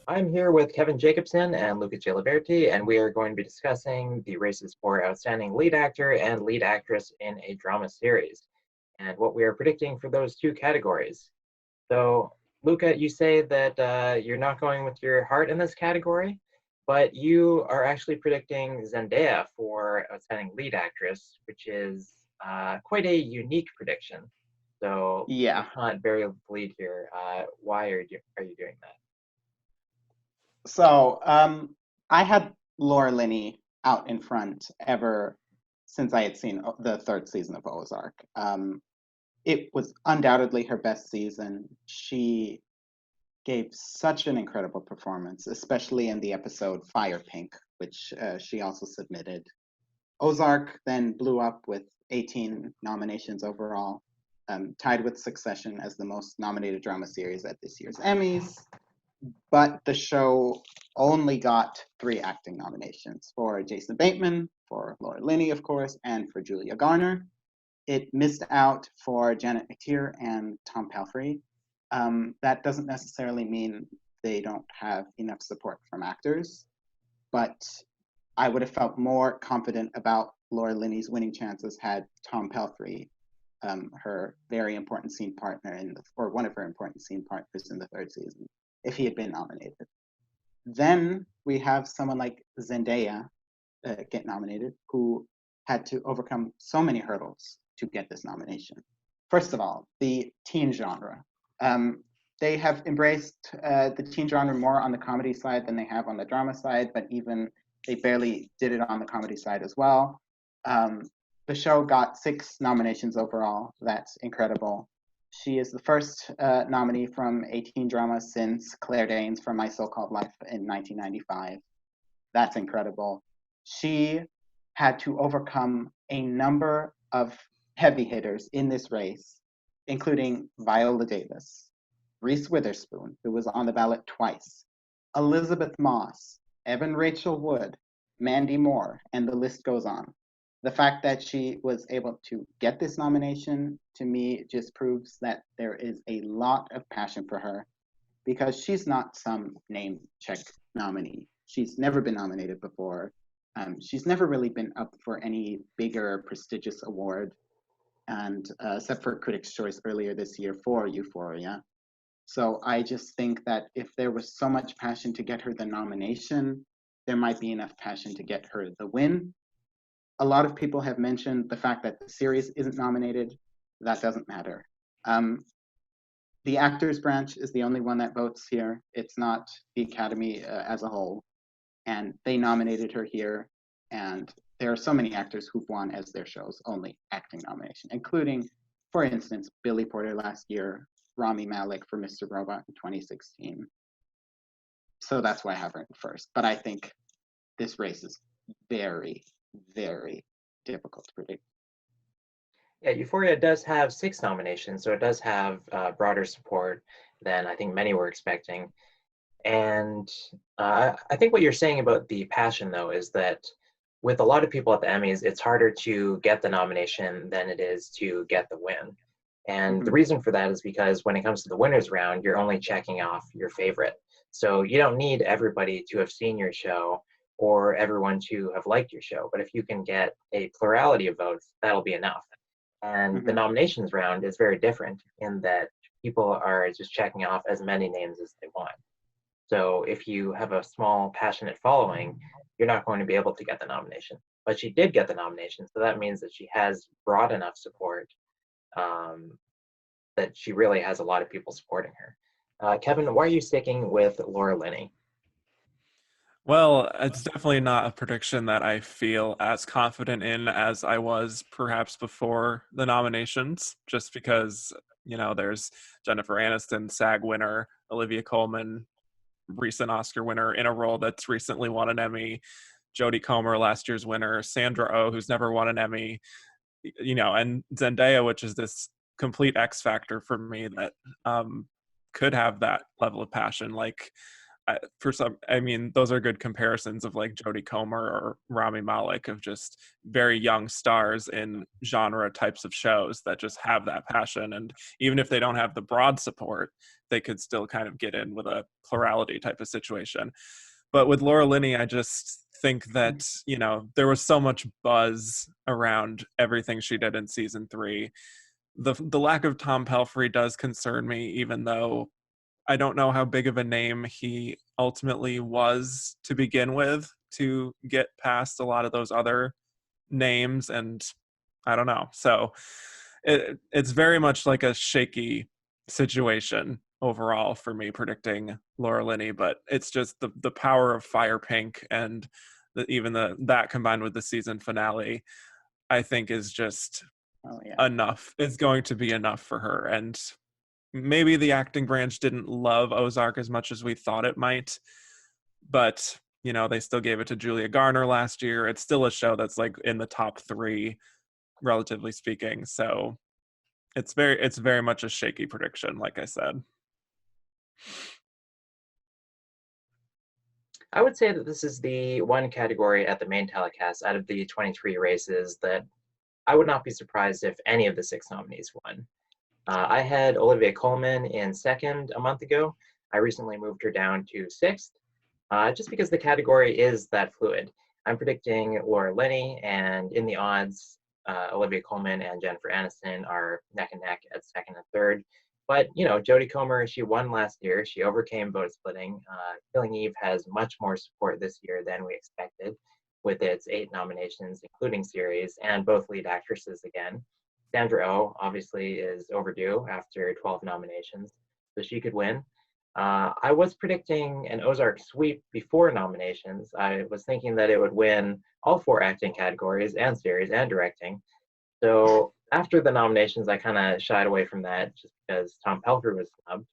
I'm here with Kevin Jacobsen and Luca Giliberti, and we are going to be discussing the races for Outstanding Lead Actor and Lead Actress in a Drama Series, and what we are predicting for those two categories. So, Luca, you say that you're not going with your heart in this category, but you are actually predicting Zendaya for Outstanding Lead Actress, which is quite a unique prediction. So, Yeah. let's not bury the lead here. Why are you doing that? So I had Laura Linney out in front ever since I had seen the third season of Ozark. It was undoubtedly her best season. She gave such an incredible performance, especially in the episode Fire Pink, which she also submitted. Ozark then blew up with 18 nominations overall, tied with Succession as the most nominated drama series at this year's Emmys. But the show only got 3 acting nominations for Jason Bateman, for Laura Linney, of course, and for Julia Garner. It missed out for Janet McTeer and Tom Pelphrey. That doesn't necessarily mean they don't have enough support from actors, but I would have felt more confident about Laura Linney's winning chances had Tom Pelphrey, her very important scene partner or one of her important scene partners in the third season, if he had been nominated. Then we have someone like Zendaya get nominated, who had to overcome so many hurdles to get this nomination. First of all, the teen genre. They have embraced the teen genre more on the comedy side than they have on the drama side, but even they barely did it on the comedy side as well. The show got 6 nominations overall. That's incredible. She is the first nominee from a teen drama since Claire Danes from My So-Called Life in 1995. That's incredible. She had to overcome a number of heavy hitters in this race, including Viola Davis, Reese Witherspoon, who was on the ballot twice, Elizabeth Moss, Evan Rachel Wood, Mandy Moore, and the list goes on. The fact that she was able to get this nomination, to me, just proves that there is a lot of passion for her, because she's not some name check nominee. She's never been nominated before. She's never really been up for any bigger prestigious award, and except for Critics' Choice earlier this year for Euphoria. So I just think that if there was so much passion to get her the nomination, there might be enough passion to get her the win. A lot of people have mentioned the fact that the series isn't nominated. That doesn't matter. The actors branch is the only one that votes here. It's not the Academy as a whole. And they nominated her here. And there are so many actors who've won as their show's only acting nomination, including, for instance, Billy Porter last year, Rami Malek for Mr. Robot in 2016. So that's why I have her in first. But I think this race is very, very difficult to predict. Yeah, Euphoria does have 6 nominations, so it does have broader support than I think many were expecting. And I think what you're saying about the passion, though, is that with a lot of people at the Emmys, it's harder to get the nomination than it is to get the win. And the reason for that is because when it comes to the winners round, you're only checking off your favorite. So you don't need everybody to have seen your show or everyone to have liked your show. But if you can get a plurality of votes, that'll be enough. And the nominations round is very different in that people are just checking off as many names as they want. So if you have a small, passionate following, you're not going to be able to get the nomination. But she did get the nomination, so that means that she has broad enough support that she really has a lot of people supporting her. Kevin, why are you sticking with Laura Linney? Well, it's definitely not a prediction that I feel as confident in as I was perhaps before the nominations, just because, there's Jennifer Aniston, SAG winner, Olivia Coleman, recent Oscar winner in a role that's recently won an Emmy, Jodie Comer, last year's winner, Sandra Oh, who's never won an Emmy, and Zendaya, which is this complete X factor for me that could have that level of passion. Like, I mean, those are good comparisons of like Jodie Comer or Rami Malek, of just very young stars in genre types of shows that just have that passion. And even if they don't have the broad support, they could still kind of get in with a plurality type of situation. But with Laura Linney, I just think that, you know, there was so much buzz around everything she did in season 3. The lack of Tom Pelphrey does concern me, even though I don't know how big of a name he ultimately was to begin with to get past a lot of those other names. And I don't know. So it's very much like a shaky situation overall for me predicting Laura Linney, but it's just the power of Fire Pink and that combined with the season finale, I think is just enough. It's going to be enough for her. And maybe the acting branch didn't love Ozark as much as we thought it might, but you know, they still gave it to Julia Garner last year. It's still a show that's like in the top 3, relatively speaking. So it's very much a shaky prediction, like I said. I would say that this is the one category at the main telecast out of the 23 races that I would not be surprised if any of the 6 nominees won. I had Olivia Coleman in second a month ago. I recently moved her down to 6th, just because the category is that fluid. I'm predicting Laura Linney, and in the odds, Olivia Coleman and Jennifer Aniston are neck and neck at 2nd and 3rd. But, you know, Jodie Comer, she won last year. She overcame vote splitting. Killing Eve has much more support this year than we expected, with its 8 nominations, including series, and both lead actresses again. Sandra Oh obviously is overdue after 12 nominations, so she could win. I was predicting an Ozark sweep before nominations. I was thinking that it would win all 4 acting categories and series and directing. So after the nominations, I kind of shied away from that just because Tom Pelphrey was snubbed.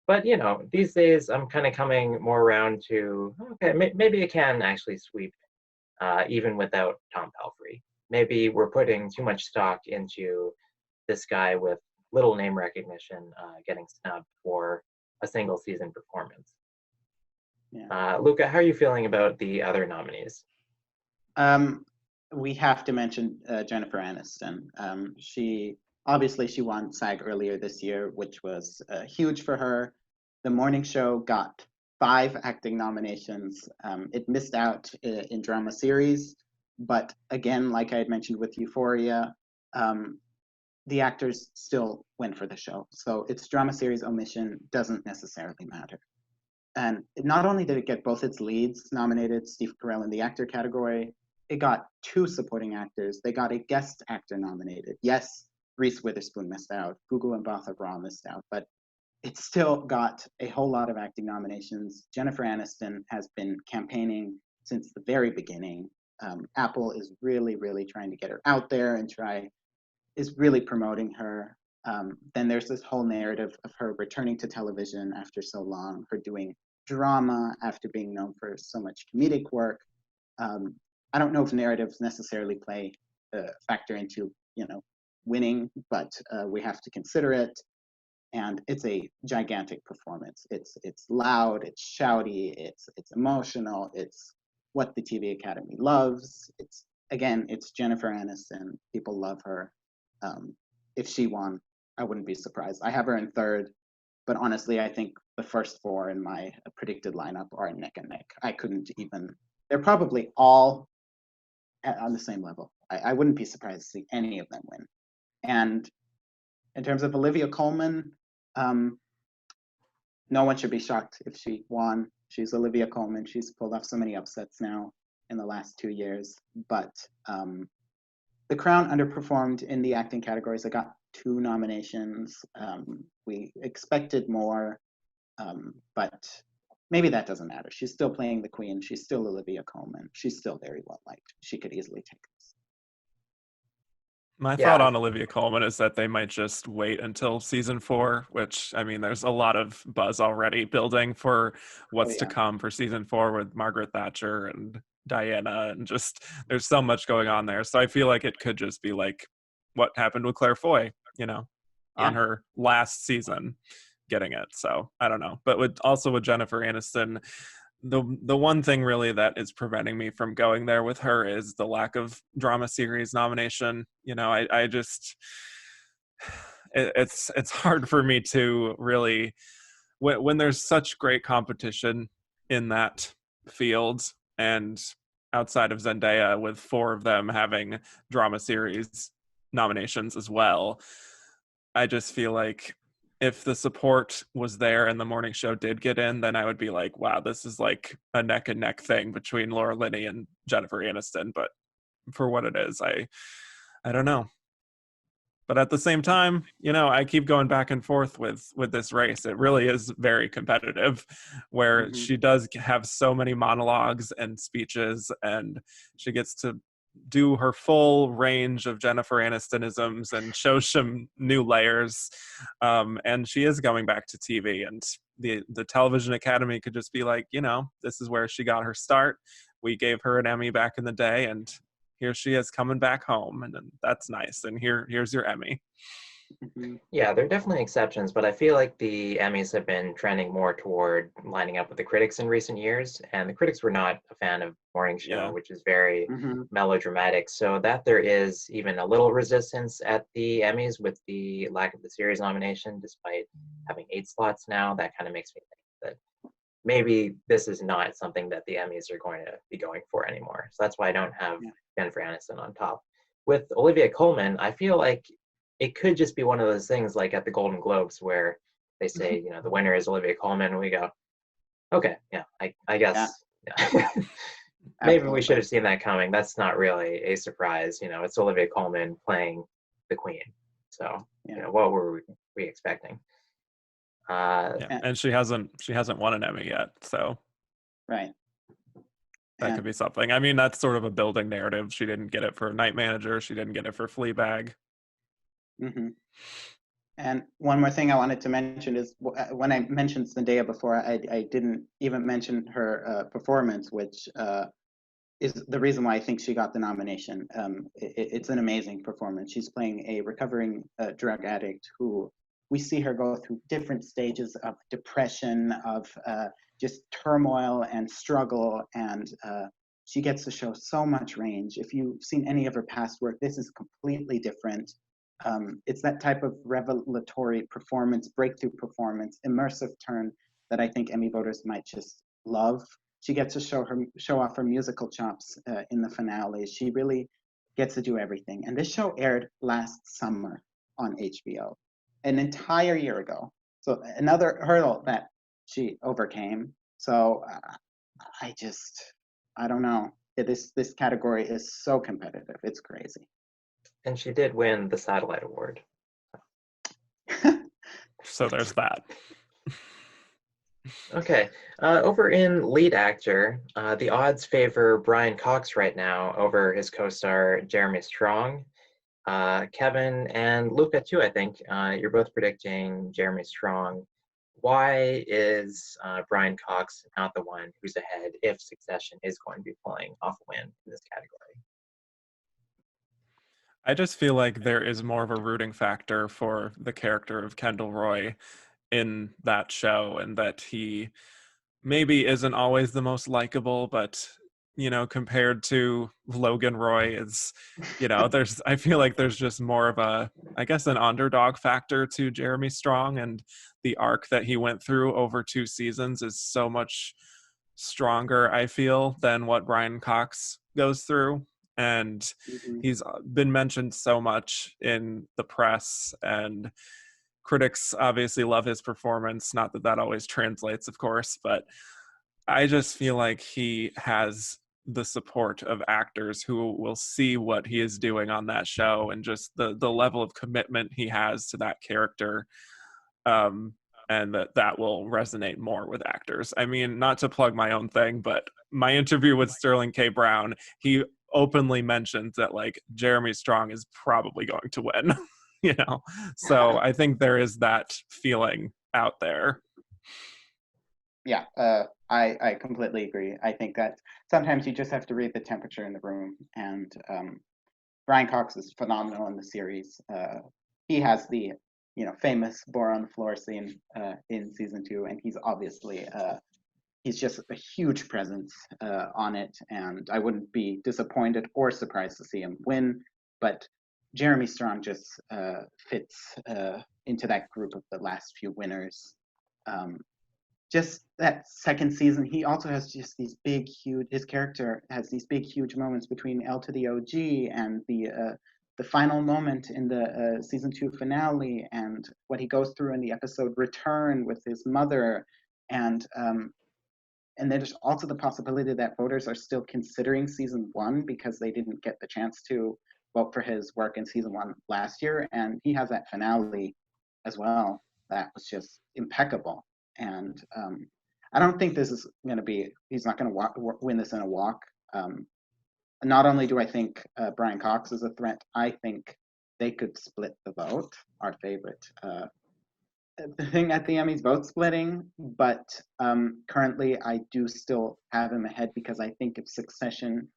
But, you know, these days I'm kind of coming more around to, okay, maybe it can actually sweep even without Tom Pelphrey. Maybe we're putting too much stock into this guy with little name recognition getting snubbed for a single season performance. Yeah. Luca, how are you feeling about the other nominees? We have to mention Jennifer Aniston. She won SAG earlier this year, which was huge for her. The morning show got 5 acting nominations. It missed out in drama series, but again, like I had mentioned with Euphoria, the actors still went for the show. So its drama series omission doesn't necessarily matter. And not only did it get both its leads nominated, Steve Carell in the actor category, it got 2 supporting actors. They got a guest actor nominated. Yes, Reese Witherspoon missed out. Gugu Mbatha-Raw missed out, but it still got a whole lot of acting nominations. Jennifer Aniston has been campaigning since the very beginning. Apple is really, really trying to get her out there and is really promoting her. Then there's this whole narrative of her returning to television after so long, her doing drama after being known for so much comedic work. I don't know if narratives necessarily play factor into, you know, winning, but we have to consider it. And it's a gigantic performance. It's loud, it's shouty, it's emotional, it's what the TV Academy loves. It's Jennifer Aniston. People love her. If she won, I wouldn't be surprised. I have her in 3rd, but honestly, I think the first 4 in my predicted lineup are neck and neck. I couldn't even. They're probably all on the same level. I wouldn't be surprised to see any of them win. And in terms of Olivia Coleman, no one should be shocked if she won. She's Olivia Coleman. She's pulled off so many upsets now in the last 2 years. But The Crown underperformed in the acting categories. It got 2 nominations. We expected more, but maybe that doesn't matter. She's still playing the queen. She's still Olivia Coleman. She's still very well liked. She could easily take this. My thought on Olivia Coleman is that they might just wait until season 4, which, I mean, there's a lot of buzz already building for what's to come for season 4 with Margaret Thatcher and Diana, and just there's so much going on there. So I feel like it could just be like what happened with Claire Foy, you know, on her last season. getting it. So I don't know. But with Jennifer Aniston, the one thing really that is preventing me from going there with her is the lack of drama series nomination. I just it's hard for me to really, when there's such great competition in that field, and outside of Zendaya with 4 of them having drama series nominations as well, I just feel like if the support was there and the morning show did get in, then I would be like, wow, this is like a neck and neck thing between Laura Linney and Jennifer Aniston. But for what it is, I don't know. But at the same time, I keep going back and forth with this race. It really is very competitive, where she does have so many monologues and speeches, and she gets to do her full range of Jennifer Anistonisms and show some new layers. And she is going back to TV, and the Television Academy could just be like, this is where she got her start. We gave her an Emmy back in the day, and here she is coming back home, and that's nice. And here's your Emmy. Yeah, there are definitely exceptions, but I feel like the Emmys have been trending more toward lining up with the critics in recent years, and the critics were not a fan of Morning Show, which is very melodramatic. So that there is even a little resistance at the Emmys with the lack of the series nomination, despite having 8 slots now, that kind of makes me think that maybe this is not something that the Emmys are going to be going for anymore. So that's why I don't have Jennifer Aniston on top. With Olivia Coleman, I feel like it could just be one of those things like at the Golden Globes where they say, the winner is Olivia Coleman, and we go, okay, yeah, I guess yeah. Maybe we should have seen that coming. That's not really a surprise. It's Olivia Coleman playing the Queen. So, what were we expecting? And she hasn't won an Emmy yet, so right. That could be something. I mean, that's sort of a building narrative. She didn't get it for Night Manager. She didn't get it for Fleabag. And one more thing I wanted to mention is when I mentioned Zendaya before, I didn't even mention her performance, which is the reason why I think she got the nomination. It's an amazing performance. She's playing a recovering drug addict who we see her go through different stages of depression, of just turmoil and struggle, and she gets to show so much range. If you've seen any of her past work, this is completely different. It's that type of revelatory performance, breakthrough performance, immersive turn that I think Emmy voters might just love. She gets to show off her musical chops in the finale. She really gets to do everything. And this show aired last summer on HBO, an entire year ago. So another hurdle that she overcame. So I don't know. This category is so competitive. It's crazy. And she did win the Satellite Award. So there's that. Okay. Over in lead actor, the odds favor Brian Cox right now over his co-star Jeremy Strong. Kevin and Luca too, I think. You're both predicting Jeremy Strong. Why is Brian Cox not the one who's ahead if Succession is going to be pulling off a win in this category? I just feel like there is more of a rooting factor for the character of Kendall Roy in that show, and that he maybe isn't always the most likable, but compared to Logan Roy, is I feel like there's just more of an underdog factor to Jeremy Strong, and the arc that he went through over 2 seasons is so much stronger, I feel, than what Brian Cox goes through. And he's been mentioned so much in the press, and critics obviously love his performance. Not that always translates, of course, but I just feel like he has the support of actors who will see what he is doing on that show, and just the level of commitment he has to that character, and that will resonate more with actors. I mean, not to plug my own thing, but my interview with Sterling K. Brown, he openly mentioned that Jeremy Strong is probably going to win. So I think there is that feeling out there. Yeah, I completely agree. I think that sometimes you just have to read the temperature in the room, and Brian Cox is phenomenal in the series. He has the famous bore on the floor scene in season 2, and he's obviously he's just a huge presence on it, and I wouldn't be disappointed or surprised to see him win. But Jeremy Strong just fits into that group of the last few winners. Just that second season, he also has just these big, huge. His character has these big, huge moments between L to the OG and the final moment in the season 2 finale, and what he goes through in the episode Return with his mother, and there's also the possibility that voters are still considering season 1 because they didn't get the chance to vote for his work in season 1 last year, and he has that finale as well that was just impeccable. And I don't think this is going to be, he's not going to win this in a walk. Not only do I think Brian Cox is a threat, I think they could split the vote, our favorite thing at the Emmys, vote splitting. But currently I do still have him ahead because I think if Succession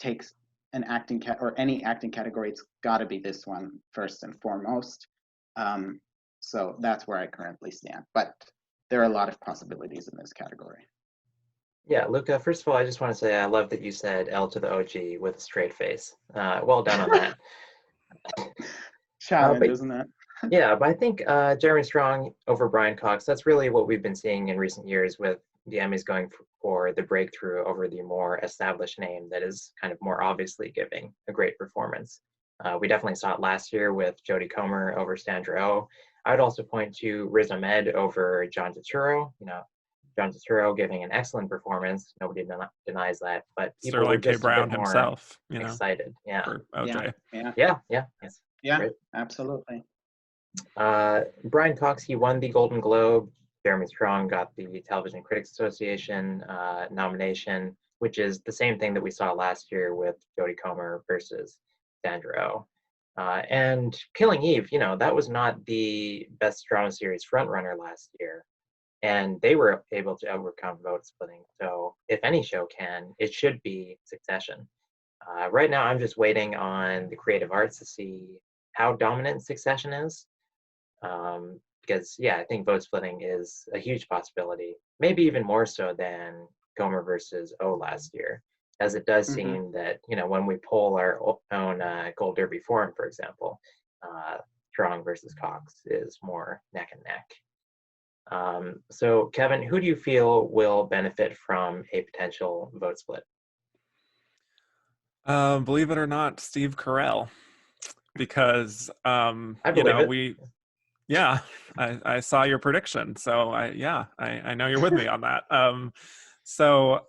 takes an acting or any acting category, it's got to be this one first and foremost. So that's where I currently stand. But there are a lot of possibilities in this category. Yeah, Luca, first of all, I just want to say I love that you said L to the OG with a straight face. Well done on that. Challenge, isn't it? Yeah, but I think Jeremy Strong over Brian Cox, that's really what we've been seeing in recent years with the Emmys going for the breakthrough over the more established name that is kind of more obviously giving a great performance. We definitely saw it last year with Jodie Comer over Sandra Oh. I would also point to Riz Ahmed over John Turturro. John Turturro giving an excellent performance. Nobody denies that, but people Sterling were just K. Brown a bit more himself, excited. Yeah. for OJ. Yes. Yeah, Right. absolutely. Brian Cox, he won the Golden Globe. Jeremy Strong got the Television Critics Association nomination, which is the same thing that we saw last year with Jodie Comer versus Sandra Oh. And Killing Eve, that was not the best drama series frontrunner last year. And they were able to overcome vote splitting. So if any show can, it should be Succession. Right now, I'm just waiting on the creative arts to see how dominant Succession is. Because, I think vote splitting is a huge possibility, maybe even more so than Comer versus O last year, as it does seem that, when we poll our own Gold Derby forum, for example, Strong versus Cox is more neck and neck. So, Kevin, who do you feel will benefit from a potential vote split? Believe it or not, Steve Carell, because I believe it. I saw your prediction, so I know you're with me on that. So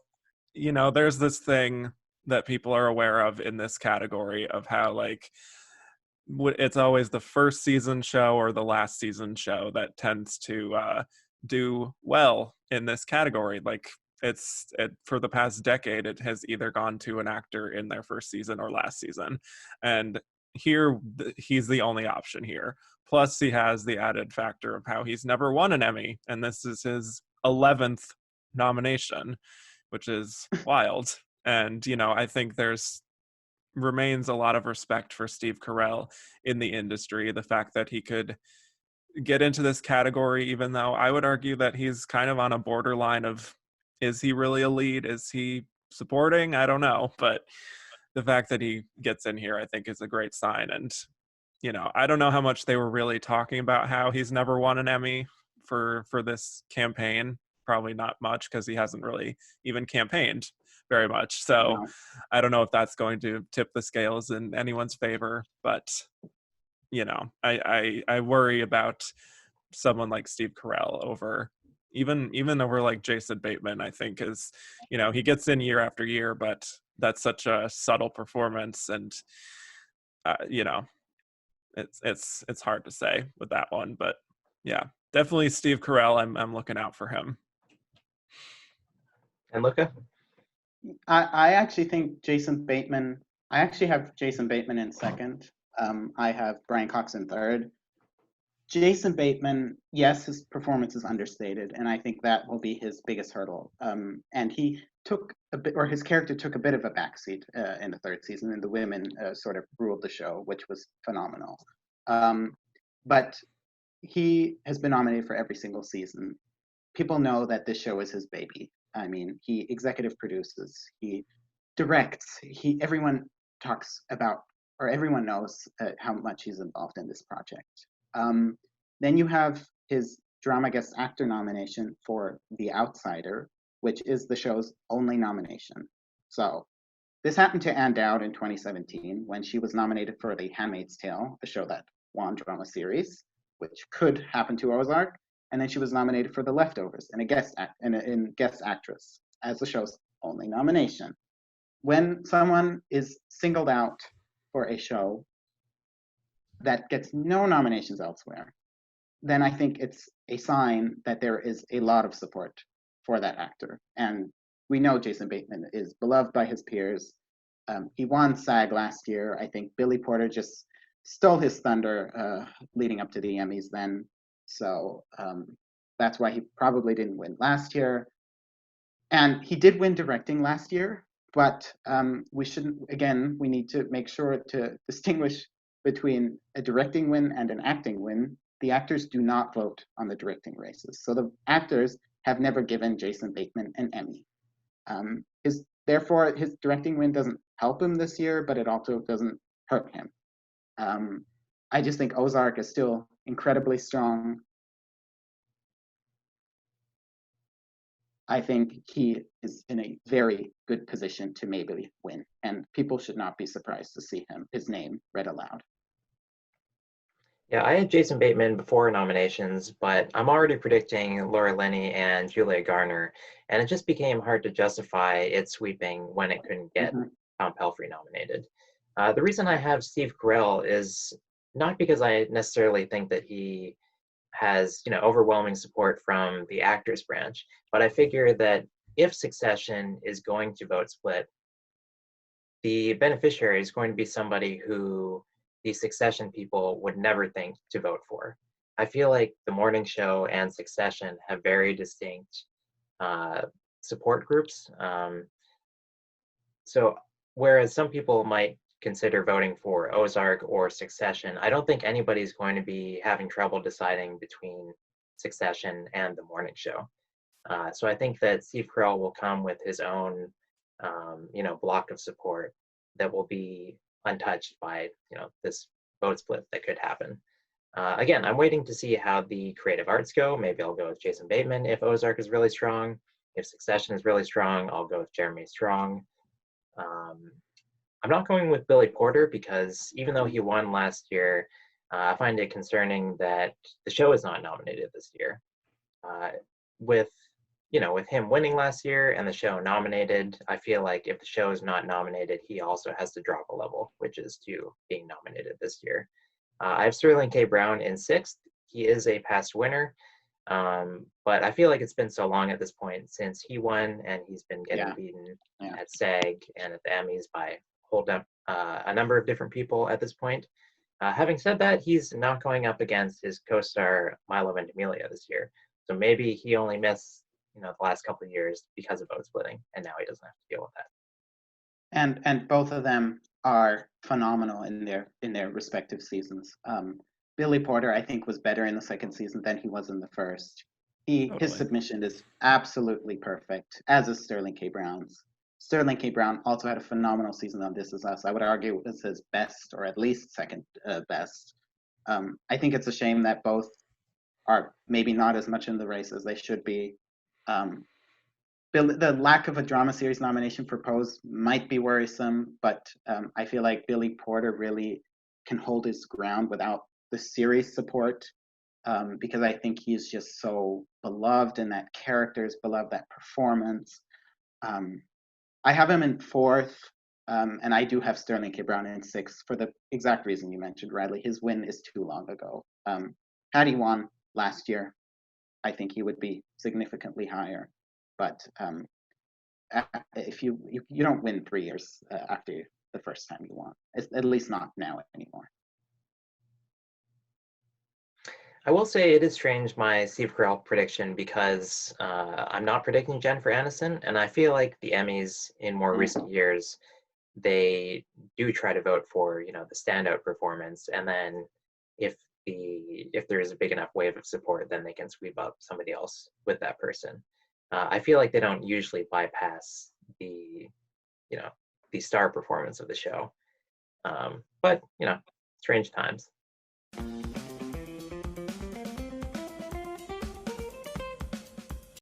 there's this thing that people are aware of in this category of how it's always the first season show or the last season show that tends to do well in this category. For the past decade, it has either gone to an actor in their first season or last season, and here he's the only option here. Plus, he has the added factor of how he's never won an Emmy, and this is his 11th nomination, which is wild. And I think remains a lot of respect for Steve Carell in the industry. The fact that he could get into this category, even though I would argue that he's kind of on a borderline of, is he really a lead? Is he supporting? I don't know. But the fact that he gets in here, I think, is a great sign. And, I don't know how much they were really talking about how he's never won an Emmy for this campaign. Probably not much, because he hasn't really even campaigned very much. So No. I don't know if that's going to tip the scales in anyone's favor. But, I worry about someone like Steve Carell over even over like Jason Bateman. I think is, he gets in year after year, but that's such a subtle performance, and it's hard to say with that one. But definitely Steve Carell. I'm looking out for him. And Luca? I actually think Jason Bateman. I actually have Jason Bateman in second. I have Brian Cox in third. Jason Bateman, yes, his performance is understated, and I think that will be his biggest hurdle. And he took his character took a bit of a backseat in the third season, and the women sort of ruled the show, which was phenomenal. But he has been nominated for every single season. People know that this show is his baby. I mean, he executive produces, he directs, everyone talks about, or everyone knows how much he's involved in this project. Then you have his drama guest actor nomination for The Outsider, which is the show's only nomination. So this happened to Ann Dowd in 2017 when she was nominated for The Handmaid's Tale, a show that won drama series, which could happen to Ozark. And then she was nominated for The Leftovers in guest actress as the show's only nomination. When someone is singled out for a show that gets no nominations elsewhere, then I think it's a sign that there is a lot of support for that actor. And we know Jason Bateman is beloved by his peers. He won SAG last year. I think Billy Porter just stole his thunder leading up to the Emmys then. So that's why he probably didn't win last year. And he did win directing last year, but we need to make sure to distinguish between a directing win and an acting win. The actors do not vote on the directing races. So the actors have never given Jason Bateman an Emmy. Therefore, his directing win doesn't help him this year, but it also doesn't hurt him. I just think Ozark is still incredibly strong. I think he is in a very good position to maybe win, and people should not be surprised to see his name read aloud. Yeah, I had Jason Bateman before nominations, but I'm already predicting Laura Linney and Julia Garner, and it just became hard to justify it sweeping when it couldn't get Tom Pelphrey nominated. The reason I have Steve Carell is not because I necessarily think that he has, overwhelming support from the actors branch, but I figure that if Succession is going to vote split, the beneficiary is going to be somebody who the Succession people would never think to vote for. I feel like The Morning Show and Succession have very distinct support groups. So whereas some people might consider voting for Ozark or Succession, I don't think anybody's going to be having trouble deciding between Succession and The Morning Show. So I think that Steve Carell will come with his own, block of support that will be untouched by, this vote split that could happen. Again, I'm waiting to see how the creative arts go. Maybe I'll go with Jason Bateman if Ozark is really strong. If Succession is really strong, I'll go with Jeremy Strong. I'm not going with Billy Porter because even though he won last year, I find it concerning that the show is not nominated this year. With him winning last year and the show nominated, I feel like if the show is not nominated, he also has to drop a level, which is to being nominated this year. I have Sterling K. Brown in 6th. He is a past winner, but I feel like it's been so long at this point since he won, and he's been getting beaten at SAG and at the Emmys by a number of different people at this point. Having said that, he's not going up against his co-star Milo Ventimiglia this year, so maybe he only missed the last couple of years because of vote splitting, and now he doesn't have to deal with that. And both of them are phenomenal in their respective seasons. Billy Porter, I think, was better in the second season than he was in the first. His submission is absolutely perfect, as is Sterling K. Brown's. Sterling K. Brown also had a phenomenal season on This Is Us. I would argue it was his best, or at least second best. I think it's a shame that both are maybe not as much in the race as they should be. The lack of a drama series nomination for Pose might be worrisome, but I feel like Billy Porter really can hold his ground without the series support, because I think he's just so beloved, and that character is beloved, that performance. I have him in 4th, and I do have Sterling K. Brown in 6th for the exact reason you mentioned, Riley. His win is too long ago. Had he won last year, I think he would be significantly higher. But if you don't win 3 years after the first time you won, at least not now anymore. I will say it is strange, my Steve Carell prediction, because I'm not predicting Jennifer Aniston, and I feel like the Emmys in more recent years, they do try to vote for, the standout performance, and then if if there is a big enough wave of support, then they can sweep up somebody else with that person. I feel like they don't usually bypass the the star performance of the show. But strange times.